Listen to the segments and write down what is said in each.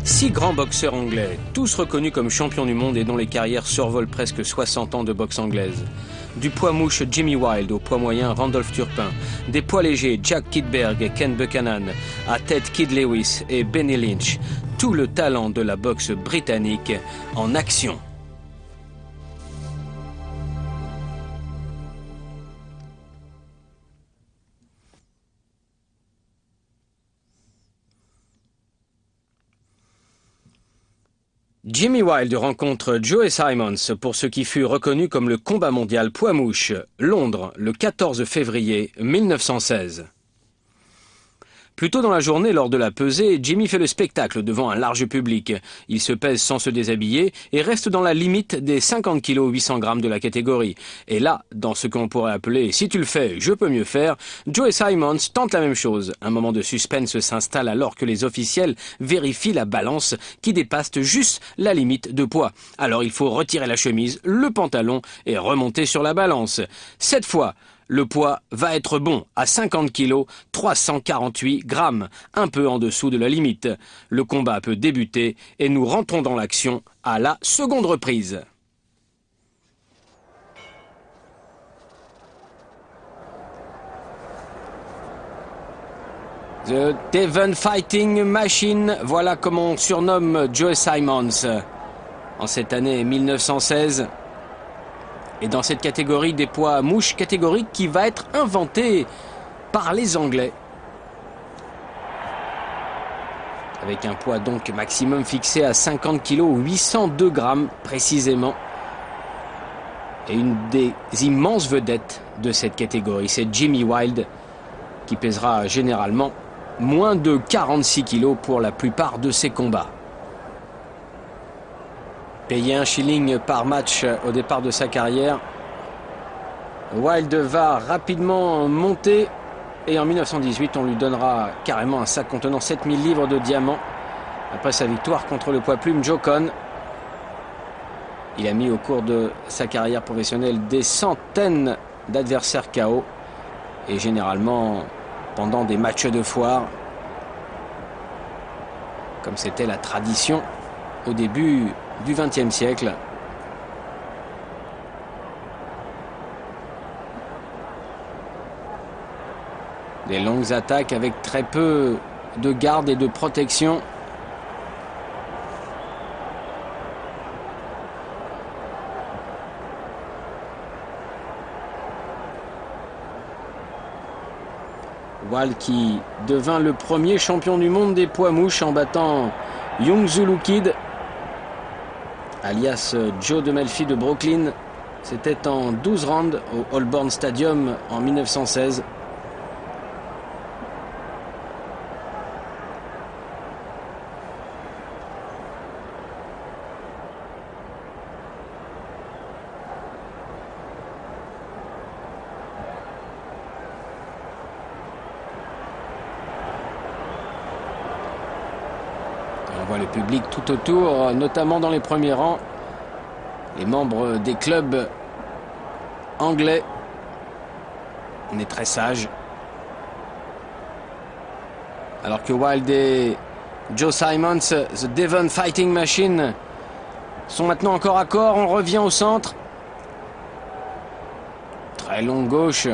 6 grands boxeurs anglais, tous reconnus comme champions du monde et dont les carrières survolent presque 60 ans de boxe anglaise. Du poids mouche Jimmy Wilde au poids moyen Randolph Turpin, des poids légers Jack Kidberg et Ken Buchanan, à tête Kid Lewis et Benny Lynch. Tout le talent de la boxe britannique en action. Jimmy Wilde rencontre Joe Simons pour ce qui fut reconnu comme le combat mondial poids-mouche, Londres, le 14 février 1916. Plus tôt dans la journée, lors de la pesée, Jimmy fait le spectacle devant un large public. Il se pèse sans se déshabiller et reste dans la limite des 50 kg 800 grammes de la catégorie. Et là, dans ce qu'on pourrait appeler « si tu le fais, je peux mieux faire », Joe Simons tente la même chose. Un moment de suspense s'installe alors que les officiels vérifient la balance qui dépasse juste la limite de poids. Alors il faut retirer la chemise, le pantalon et remonter sur la balance. Cette fois, le poids va être bon, à 50 kg, 348 grammes, un peu en dessous de la limite. Le combat peut débuter et nous rentrons dans l'action à la seconde reprise. The Devon Fighting Machine, voilà comment on surnomme Joe Simons. En cette année 1916... et dans cette catégorie des poids mouches, catégorie qui va être inventée par les Anglais. Avec un poids donc maximum fixé à 50 kg, 802 grammes précisément. Et une des immenses vedettes de cette catégorie, c'est Jimmy Wilde, qui pèsera généralement moins de 46 kg pour la plupart de ses combats. Payé 1 shilling par match au départ de sa carrière, Wilde va rapidement monter et en 1918 on lui donnera carrément un sac contenant 7000 livres de diamants après sa victoire contre le poids plume Joe Cohn. Il a mis au cours de sa carrière professionnelle des centaines d'adversaires KO et généralement pendant des matchs de foire, comme c'était la tradition au début du XXe siècle. Des longues attaques avec très peu de garde et de protection. Wilde qui devint le premier champion du monde des poids mouches en battant Young Zulu Kid, alias Joe de Melfi de Brooklyn. C'était en 12 rounds au Holborn Stadium en 1916. On voit le public tout autour, notamment dans les premiers rangs. Les membres des clubs anglais. On est très sage. Alors que Wilde et Joe Simons, The Devon Fighting Machine, sont maintenant encore à corps. On revient au centre. Très longue gauche.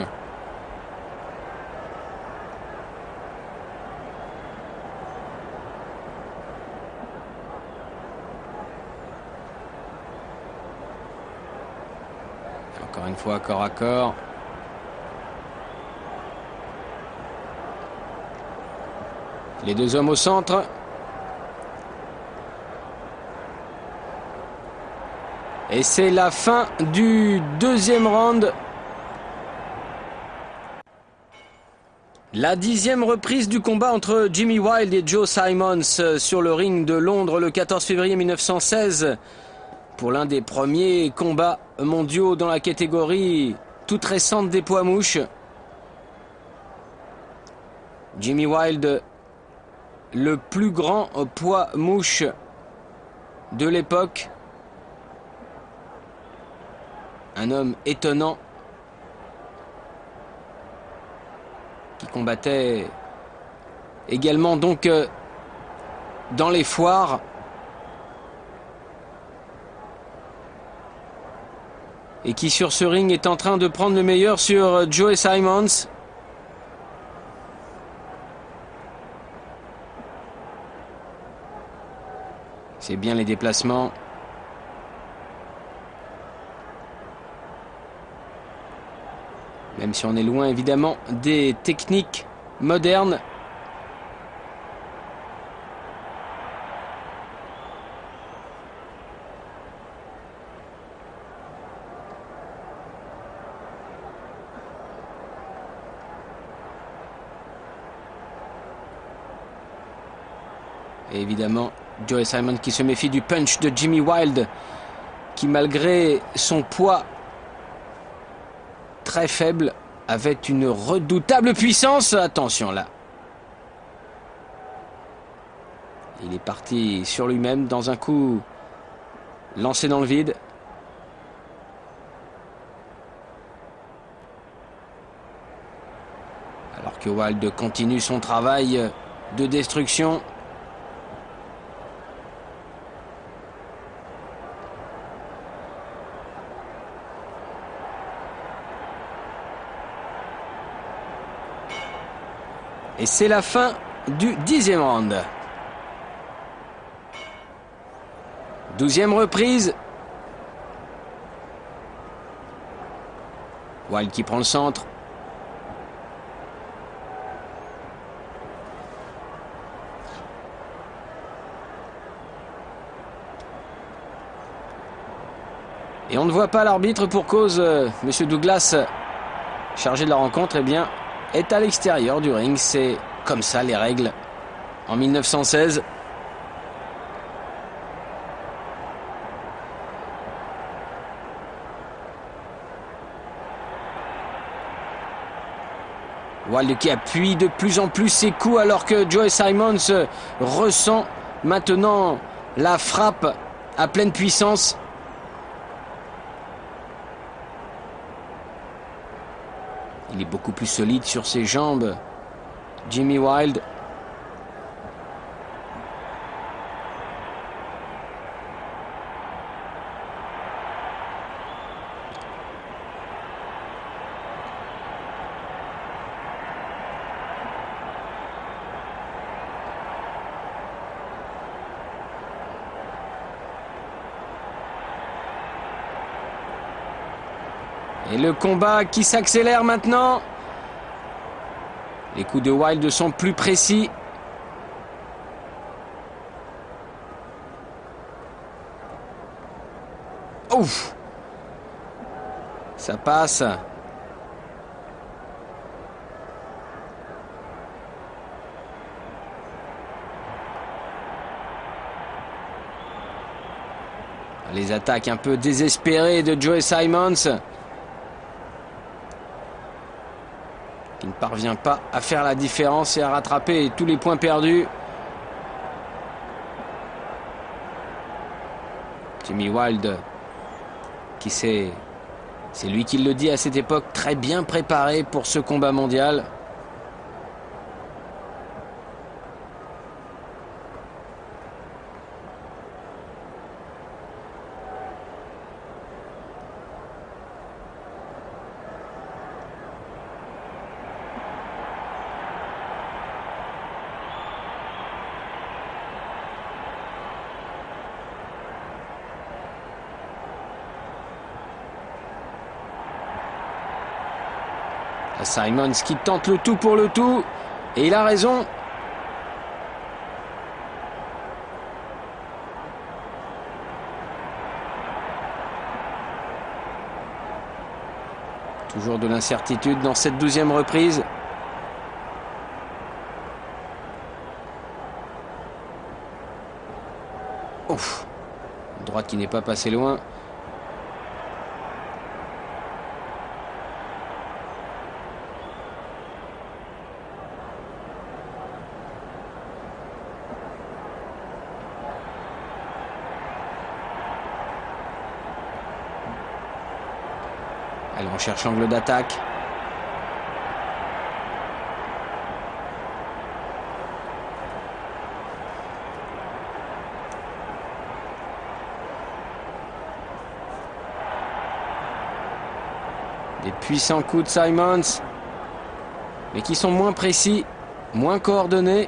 Encore une fois, corps à corps. Les deux hommes au centre. Et c'est la fin du deuxième round. La 10e reprise du combat entre Jimmy Wilde et Joe Simons sur le ring de Londres le 14 février 1916. Pour l'un des premiers combats mondiaux dans la catégorie toute récente des poids mouches. Jimmy Wilde, le plus grand poids mouche de l'époque. Un homme étonnant qui combattait également donc dans les foires. Et qui sur ce ring est en train de prendre le meilleur sur Joe Simons. C'est bien les déplacements. Même si on est loin évidemment des techniques modernes. Et évidemment, Joe Simon qui se méfie du punch de Jimmy Wilde, qui malgré son poids très faible, avait une redoutable puissance. Attention là. Il est parti sur lui-même dans un coup lancé dans le vide. Alors que Wilde continue son travail de destruction. Et c'est la fin du 10e round. 12e reprise. Wilde qui prend le centre. Et on ne voit pas l'arbitre pour cause, Monsieur Douglas, chargé de la rencontre, eh bien, est à l'extérieur du ring. C'est comme ça les règles en 1916. Wilde qui appuie de plus en plus ses coups alors que Joe Simons ressent maintenant la frappe à pleine puissance. Il est beaucoup plus solide sur ses jambes, Jimmy Wilde. Et le combat qui s'accélère maintenant. Les coups de Wilde sont plus précis. Ouf! Ça passe. Les attaques un peu désespérées de Joe Simons, qui ne parvient pas à faire la différence et à rattraper tous les points perdus. Jimmy Wilde, qui c'est lui qui le dit à cette époque, très bien préparé pour ce combat mondial. Simons qui tente le tout pour le tout. Et il a raison. Toujours de l'incertitude dans cette 12e reprise. Ouf. Droite qui n'est pas passée loin. Elle recherche l'angle d'attaque. Des puissants coups de Simons, mais qui sont moins précis, moins coordonnés.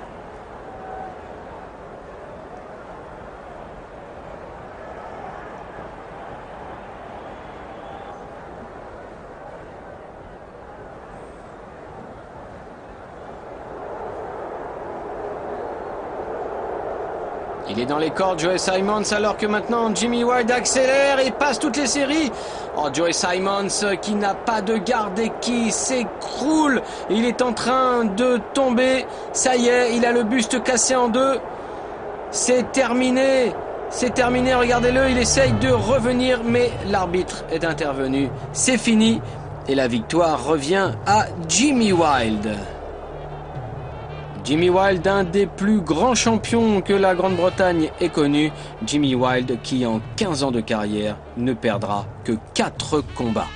Il est dans les cordes, Joe Simons, alors que maintenant Jimmy Wilde accélère et passe toutes les séries. Oh, Joe Simons qui n'a pas de garde et qui s'écroule. Il est en train de tomber. Ça y est, il a le buste cassé en deux. C'est terminé. C'est terminé, regardez-le, il essaye de revenir, mais l'arbitre est intervenu. C'est fini et la victoire revient à Jimmy Wilde. Jimmy Wilde, un des plus grands champions que la Grande-Bretagne ait connu. Jimmy Wilde qui, en 15 ans de carrière, ne perdra que 4 combats.